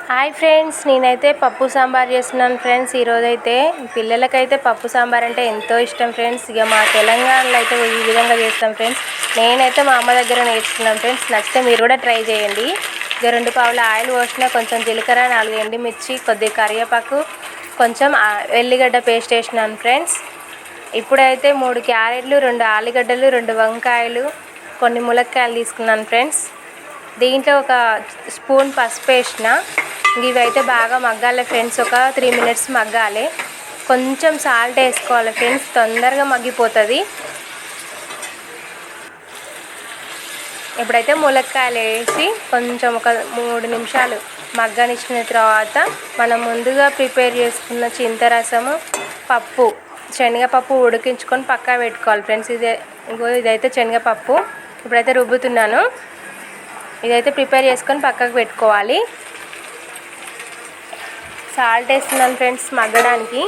Hi friends, నేనైతే పప్పు సాంబార్ చేస్తున్నాను ఫ్రెండ్స్. ఈరోజైతే పిల్లలకైతే పప్పు సాంబార్ అంటే ఎంతో ఇష్టం ఫ్రెండ్స్. ఇక మా తెలంగాణలో అయితే ఈ విధంగా చేస్తాం ఫ్రెండ్స్. నేనైతే మా అమ్మ దగ్గర నేర్చుకున్నాను ఫ్రెండ్స్. నచ్చితే మీరు కూడా ట్రై చేయండి. ఇక 2 పావుల ఆయిల్ పోసిన, కొంచెం జీలకర్ర, 4 ఎండుమిర్చి, కొద్దిగా కరివేపాకు, కొంచెం ఎల్లిగడ్డ పేస్ట్ వేసినాను ఫ్రెండ్స్. ఇప్పుడైతే 3 క్యారెట్లు, 2 ఆలుగడ్డలు, 2 వంకాయలు, కొన్ని ములక్కాయలు తీసుకున్నాను ఫ్రెండ్స్. దీంట్లో ఒక స్పూన్ పసుపు వేసిన. ఇవైతే బాగా మగ్గాలి ఫ్రెండ్స్. ఒక 3 మినిట్స్ మగ్గాలి. కొంచెం సాల్ట్ వేసుకోవాలి ఫ్రెండ్స్, తొందరగా మగ్గిపోతుంది. ఇప్పుడైతే ములక్కాయలు వేసి కొంచెం ఒక 3 నిమిషాలు మగ్గనిచ్చిన తర్వాత మనం ముందుగా ప్రిపేర్ చేసుకున్న చింతరసము, పప్పు, శనగపప్పు ఉడికించుకొని పక్కా పెట్టుకోవాలి ఫ్రెండ్స్. ఇదైతే శనగపప్పు ఇప్పుడైతే రుబ్బుతున్నాను. ఇదైతే ప్రిపేర్ చేసుకొని పక్కకు పెట్టుకోవాలి. సాల్ట్ వేస్తున్నాను ఫ్రెండ్స్ మగ్గడానికి.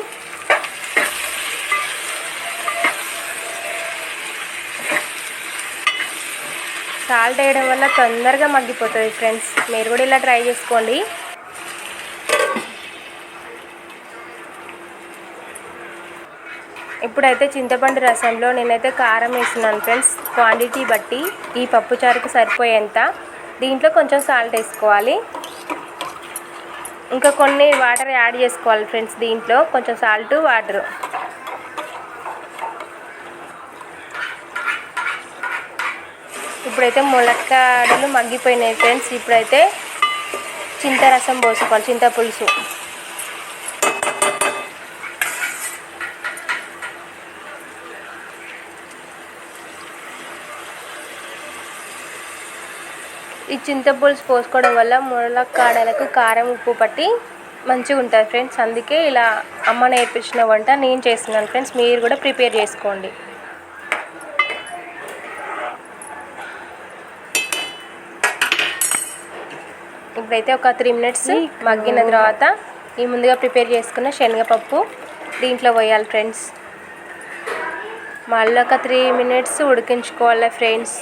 సాల్ట్ వేయడం వల్ల తొందరగా మగ్గిపోతుంది ఫ్రెండ్స్. మీరు కూడా ఇలా ట్రై చేసుకోండి. ఇప్పుడైతే చింతపండు రసంలో నేనైతే కారం వేస్తున్నాను ఫ్రెండ్స్. క్వాంటిటీ బట్టి ఈ పప్పుచారుకు సరిపోయేంత. దీంట్లో కొంచెం సాల్ట్ వేసుకోవాలి. ఇంకా కొన్ని వాటర్ యాడ్ చేసుకోవాలి ఫ్రెండ్స్. దీంట్లో కొంచెం సాల్ట్, వాటర్. ఇప్పుడైతే ములక్కాడలు మగ్గిపోయినాయి ఫ్రెండ్స్. ఇప్పుడైతే చింతరసం పోసుకోవాలి, చింతపులుసు. ఈ చింతపులుసు పోసుకోవడం వల్ల ములక్కాడలకు కారం, ఉప్పు పట్టి మంచిగా ఉంటుంది ఫ్రెండ్స్. అందుకే ఇలా అమ్మ నేర్పించిన వంట నేను చేస్తున్నాను ఫ్రెండ్స్. మీరు కూడా ప్రిపేర్ చేసుకోండి. ఇప్పుడైతే ఒక 3 మినిట్స్ మగ్గిన తర్వాత ఈ ముందుగా ప్రిపేర్ చేసుకున్న శనగపప్పు దీంట్లో పోయాలి ఫ్రెండ్స్. మళ్ళీ ఒక 3 మినిట్స్ ఉడికించుకోవాలి ఫ్రెండ్స్.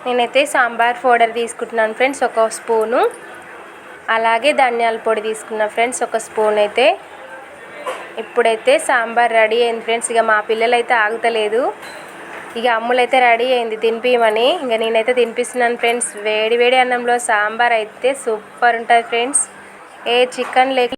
నేనైతే సాంబార్ పౌడర్ తీసుకుంటున్నాను ఫ్రెండ్స్, 1 స్పూను. అలాగే ధనియాల పొడి తీసుకున్నా ఫ్రెండ్స్, 1 స్పూన్ అయితే. ఇప్పుడైతే సాంబార్ రెడీ అయింది ఫ్రెండ్స్. ఇక మా పిల్లలు అయితే ఆగుతలేదు. ఇక అమ్ములైతే రెడీ అయింది తినిపించమని. ఇక నేనైతే తినిపిస్తున్నాను ఫ్రెండ్స్. వేడి వేడి అన్నంలో సాంబార్ అయితే సూపర్ ఉంటుంది ఫ్రెండ్స్. చికెన్ లేక